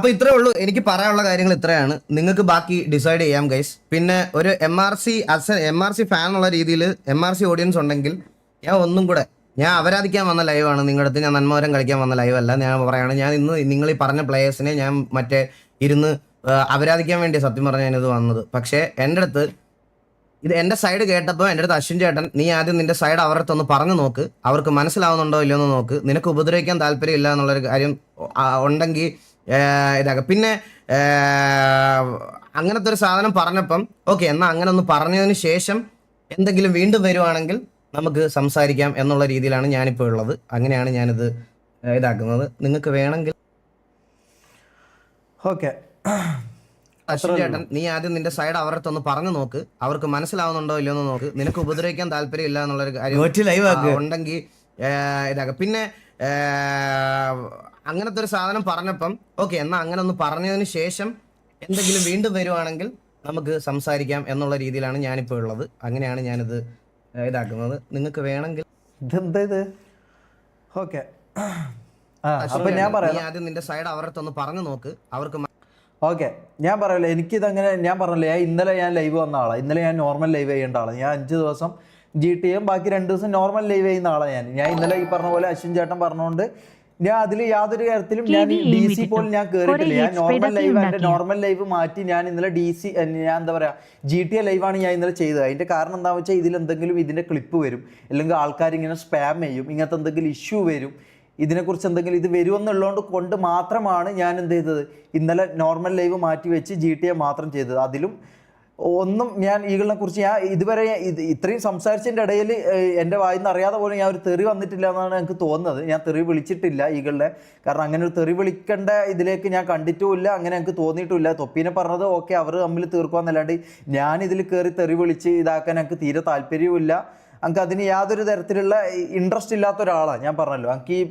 അപ്പൊ ഇത്രേ ഉള്ളൂ എനിക്ക് പറയാനുള്ള കാര്യങ്ങൾ ഇത്രയാണ്. നിങ്ങൾക്ക് ബാക്കി ഡിസൈഡ് ചെയ്യാം ഗൈസ്. പിന്നെ ഒരു MRC ഫാൻ എന്നുള്ള രീതിയിൽ MRC ഓഡിയൻസ് ഉണ്ടെങ്കിൽ ഞാൻ ഒന്നും കൂടെ, ഞാൻ അപരാധിക്കാൻ വന്ന ലൈവാണ് നിങ്ങളുടെ അടുത്ത്, ഞാൻ നന്മവരം കളിക്കാൻ വന്ന ലൈവ് അല്ല. ഞാൻ പറയാണ്, ഞാൻ ഇന്ന് നിങ്ങൾ ഈ പറഞ്ഞ പ്ലേയേഴ്സിനെ ഞാൻ ഇരുന്ന് അപരാധിക്കാൻ വേണ്ടി സത്യം പറഞ്ഞാൽ ഞാനിത് വന്നത്. പക്ഷേ എൻ്റെ അടുത്ത് ഇത് എൻ്റെ സൈഡ് കേട്ടപ്പോൾ എൻ്റെ അടുത്ത് അശ്വിൻ ചേട്ടൻ, നീ ആദ്യം നിന്റെ സൈഡ് അവരുടെ അടുത്ത് ഒന്ന് പറഞ്ഞു നോക്ക്, അവർക്ക് മനസ്സിലാവുന്നുണ്ടോ ഇല്ലയോ എന്ന് നോക്ക്, നിനക്ക് ഉപദ്രവിക്കാൻ താല്പര്യമില്ല എന്നുള്ളൊരു കാര്യം ഉണ്ടെങ്കിൽ ഇതാക്കാം. പിന്നെ അങ്ങനത്തെ ഒരു സാധനം പറഞ്ഞപ്പം ഓക്കെ, എന്നാൽ അങ്ങനെ ഒന്ന് പറഞ്ഞതിന് ശേഷം എന്തെങ്കിലും വീണ്ടും വരുവാണെങ്കിൽ നമുക്ക് സംസാരിക്കാം എന്നുള്ള രീതിയിലാണ് ഞാനിപ്പോൾ ഉള്ളത്. അങ്ങനെയാണ് ഞാനിത് ഇതാക്കുന്നത്. നിങ്ങൾക്ക് വേണമെങ്കിൽ ഓക്കെ അശ്വിൻ ചേട്ടൻ, നീ ആദ്യം നിന്റെ സൈഡ് അവരുടെ അടുത്ത് ഒന്ന് പറഞ്ഞു നോക്ക്, അവർക്ക് മനസ്സിലാവുന്നുണ്ടോ ഇല്ലയോ എന്ന് നോക്ക്, നിനക്ക് ഉപദ്രവിക്കാൻ താല്പര്യമില്ല എന്നുള്ളൊരു കാര്യം ഉണ്ടെങ്കിൽ ഇതാക്കാം. പിന്നെ അങ്ങനത്തെ ഒരു സാധനം പറഞ്ഞപ്പം ഓക്കെ, എന്നാൽ അങ്ങനെ ഒന്ന് പറഞ്ഞതിന് ശേഷം എന്തെങ്കിലും വീണ്ടും വരുവാണെങ്കിൽ നമുക്ക് സംസാരിക്കാം എന്നുള്ള രീതിയിലാണ് ഞാനിപ്പോൾ ഉള്ളത്. അങ്ങനെയാണ് ഞാനിത് ഇതാക്കുന്നത്. നിങ്ങൾക്ക് വേണമെങ്കിൽ ഇതെന്താ ഇത്? ഓക്കെ, ഞാൻ പറയാം, ആദ്യം നിന്റെ സൈഡ് അവരുടെ അടുത്ത് ഒന്ന് പറഞ്ഞു നോക്ക്, അവർക്ക് ഓക്കെ. ഞാൻ പറയല്ലോ, എനിക്കിതങ്ങനെ ഞാൻ പറഞ്ഞില്ലേ, ഇന്നലെ ഞാൻ ലൈവ് വന്ന ആളാണ്. ഇന്നലെ ഞാൻ നോർമൽ ലൈവ് ചെയ്യേണ്ട ആളാണ്. ഞാൻ 5 ദിവസം GTA ബാക്കി 2 ദിവസം നോർമൽ ലൈവ് ചെയ്യുന്ന ആളാണ് ഞാൻ ഇന്നലെ ഈ പറഞ്ഞ പോലെ അശ്വിൻ ചേട്ടൻ പറഞ്ഞുകൊണ്ട് ഞാൻ അതിൽ യാതൊരു കാര്യത്തിലും ഞാൻ DC പോലും ഞാൻ കയറിയിട്ടില്ല. ഞാൻ നോർമൽ ലൈവ്, എൻ്റെ നോർമൽ ലൈവ് മാറ്റി ഞാൻ ഇന്നലെ ഞാൻ എന്താ പറയുക GTA ലൈവാണ് ഞാൻ ഇന്നലെ ചെയ്തത്. അതിൻ്റെ കാരണം എന്താണെന്ന് വെച്ചാൽ ഇതിലെന്തെങ്കിലും ഇതിൻ്റെ ക്ലിപ്പ് വരും, അല്ലെങ്കിൽ ആൾക്കാർ ഇങ്ങനെ സ്പാം ചെയ്യും, ഇങ്ങനത്തെ എന്തെങ്കിലും ഇഷ്യൂ വരും, ഇതിനെക്കുറിച്ച് എന്തെങ്കിലും ഇത് വരുമെന്നുള്ളതുകൊണ്ട് കൊണ്ട് മാത്രമാണ് ഞാൻ എന്ത് ചെയ്തത്, ഇന്നലെ നോർമൽ ലൈവ് മാറ്റി വെച്ച് GTA മാത്രം ചെയ്തത്. അതിലും ഒന്നും ഞാൻ ഈഗിളിനെ കുറിച്ച് ഞാൻ ഇതുവരെ ഇത്രയും സംസാരിച്ചതിൻ്റെ ഇടയിൽ എൻ്റെ വായിൽ നിന്ന് അറിയാതെ പോലും ഞാൻ ഒരു തെറി വന്നിട്ടില്ല എന്നാണ് എനിക്ക് തോന്നുന്നത്. ഞാൻ തെറി വിളിച്ചിട്ടില്ല ഈഗിളിനെ, കാരണം അങ്ങനെ ഒരു തെറി വിളിക്കേണ്ട ഇതിലേക്ക് ഞാൻ കണ്ടിട്ടുമില്ല, അങ്ങനെ എനിക്ക് തോന്നിയിട്ടുമില്ല. തൊപ്പീനെ പറഞ്ഞത് ഓക്കെ, അവർ തമ്മിൽ തീർക്കുവാന്നല്ലാണ്ട് ഞാനിതിൽ കയറി തെറി വിളിച്ച് ഇതാക്കാൻ എനിക്ക് തീരെ താല്പര്യവുമില്ല. എനിക്ക് അതിന് യാതൊരു തരത്തിലുള്ള ഇൻട്രസ്റ്റ് ഇല്ലാത്ത ഒരാളാണ്. ഞാൻ പറഞ്ഞല്ലോ, എനിക്ക് ഈ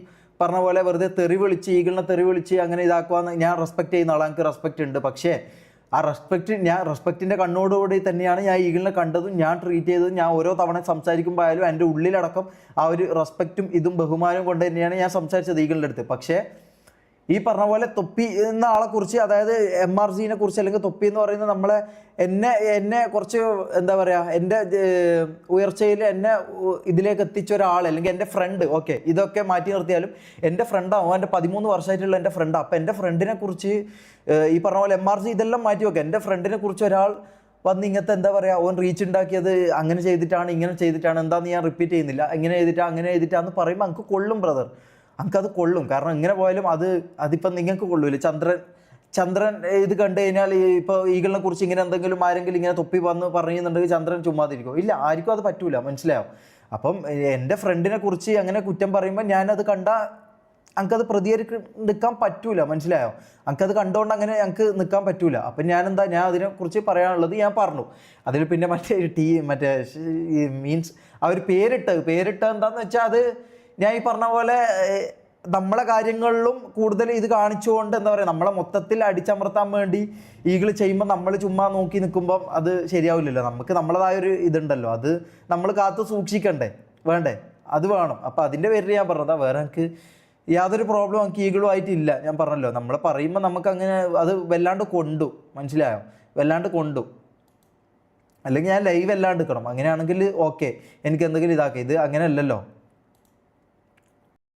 പറഞ്ഞ പോലെ വെറുതെ തെറി വിളിച്ച് ഈഗിളിനെ തെറി വിളിച്ച് അങ്ങനെ ഇതാക്കുവാന്ന് ഞാൻ റെസ്പെക്ട് ചെയ്യുന്ന ആളാണ്, എനിക്ക് റെസ്പെക്റ്റ് ഉണ്ട്. പക്ഷേ ആ റെസ്പെക്റ്റിൻ്റെ കണ്ണോടുകൂടി തന്നെയാണ് ഞാൻ ഈഗിളിനെ കണ്ടതും ഞാൻ ട്രീറ്റ് ചെയ്തതും. ഞാൻ ഓരോ തവണ സംസാരിക്കുമ്പോൾ ആയാലും എൻ്റെ ഉള്ളിലടക്കം ആ ഒരു റെസ്പെക്റ്റും ഇതും ബഹുമാനവും കൊണ്ട് തന്നെയാണ് ഞാൻ സംസാരിച്ചത് ഈഗിളിൻ്റെ അടുത്ത്. പക്ഷേ ഈ പറഞ്ഞ പോലെ തൊപ്പി എന്ന ആളെക്കുറിച്ച്, അതായത് MRCനെ കുറിച്ച്, അല്ലെങ്കിൽ തൊപ്പി എന്ന് പറയുന്നത് നമ്മളെ എന്നെ കുറച്ച് എന്താ പറയുക, എൻ്റെ ഉയർച്ചയിൽ എന്നെ ഇതിലേക്ക് എത്തിച്ച ഒരാൾ, അല്ലെങ്കിൽ എൻ്റെ ഫ്രണ്ട്. ഓക്കെ, ഇതൊക്കെ മാറ്റി നിർത്തിയാലും എൻ്റെ ഫ്രണ്ടാവും, എൻ്റെ 13 വർഷമായിട്ടുള്ള എൻ്റെ ഫ്രണ്ടാണ്. അപ്പം എൻ്റെ ഫ്രണ്ടിനെ കുറിച്ച് ഈ പറഞ്ഞ പോലെ MRC ഇതെല്ലാം മാറ്റി വെക്കുക, എൻ്റെ ഫ്രണ്ടിനെ കുറിച്ച് ഒരാൾ വന്ന് ഇങ്ങനത്തെ എന്താ പറയുക, ഓൻ റീച്ച് ഉണ്ടാക്കിയത് അങ്ങനെ ചെയ്തിട്ടാണ് ഇങ്ങനെ ചെയ്തിട്ടാണ്, എന്താണെന്ന് ഞാൻ റിപ്പീറ്റ് ചെയ്യുന്നില്ല, ഇങ്ങനെ ചെയ്തിട്ടാണ് അങ്ങനെ ചെയ്തിട്ടാന്ന് പറയുമ്പോൾ എനിക്ക് കൊള്ളും ബ്രദർ, എനിക്കത് കൊള്ളും. കാരണം എങ്ങനെ പോയാലും അതിപ്പം നിങ്ങൾക്ക് കൊള്ളൂല്ലേ. ചന്ദ്രൻ ഇത് കണ്ടു കഴിഞ്ഞാൽ ഇപ്പോൾ ഈഗിളിനെ കുറിച്ച് ഇങ്ങനെ എന്തെങ്കിലും ആരെങ്കിലും ഇങ്ങനെ തൊപ്പി വന്ന് പറയുന്നുണ്ടെങ്കിൽ ചന്ദ്രൻ ചുമ്മാതിരിക്കും? ഇല്ല, ആർക്കും അത് പറ്റൂല, മനസ്സിലാവും. അപ്പം എൻ്റെ ഫ്രണ്ടിനെ കുറിച്ച് അങ്ങനെ കുറ്റം പറയുമ്പോൾ ഞാനത് എനിക്കത് നിൽക്കാൻ പറ്റൂല, മനസ്സിലായോ? എനിക്കത് കണ്ടുകൊണ്ട് അങ്ങനെ എനിക്ക് നിൽക്കാൻ പറ്റൂല. അപ്പം ഞാൻ അതിനെക്കുറിച്ച് പറയാനുള്ളത് ഞാൻ പറഞ്ഞു. അതിൽ പിന്നെ മീൻസ് അവർ പേരിട്ട് എന്താണെന്ന് വെച്ചാൽ, അത് ഞാൻ ഈ പറഞ്ഞ പോലെ നമ്മളെ കാര്യങ്ങളിലും കൂടുതൽ ഇത് കാണിച്ചുകൊണ്ട് എന്താ പറയുക, നമ്മളെ മൊത്തത്തിൽ അടിച്ചമർത്താൻ വേണ്ടി ഈഗിൾ ചെയ്യുമ്പോൾ നമ്മൾ ചുമ്മാ നോക്കി നിൽക്കുമ്പം അത് ശരിയാവില്ലല്ലോ. നമുക്ക് നമ്മളതായൊരു ഇതുണ്ടല്ലോ, അത് നമ്മൾ കാത്തു സൂക്ഷിക്കണ്ടേ, വേണ്ടേ? അത് വേണം. അപ്പം അതിൻ്റെ പേരിൽ ഞാൻ പറഞ്ഞതാ, വേറെ എനിക്ക് യാതൊരു പ്രോബ്ലം എനിക്ക് ഈഗിളുമായിട്ടില്ല. ഞാൻ പറഞ്ഞല്ലോ, നമ്മൾ പറയുമ്പോൾ നമുക്ക് അങ്ങനെ അത് വല്ലാണ്ട് കൊണ്ടു, മനസ്സിലായോ? വല്ലാണ്ട് കൊണ്ടു. അല്ലെങ്കിൽ ഞാൻ ലൈവ് അല്ലാണ്ട് എടുക്കണം. അങ്ങനെയാണെങ്കിൽ ഓക്കെ, എനിക്ക് എന്തെങ്കിലും ഇതാക്കാം. ഇത് അങ്ങനെ അല്ലല്ലോ.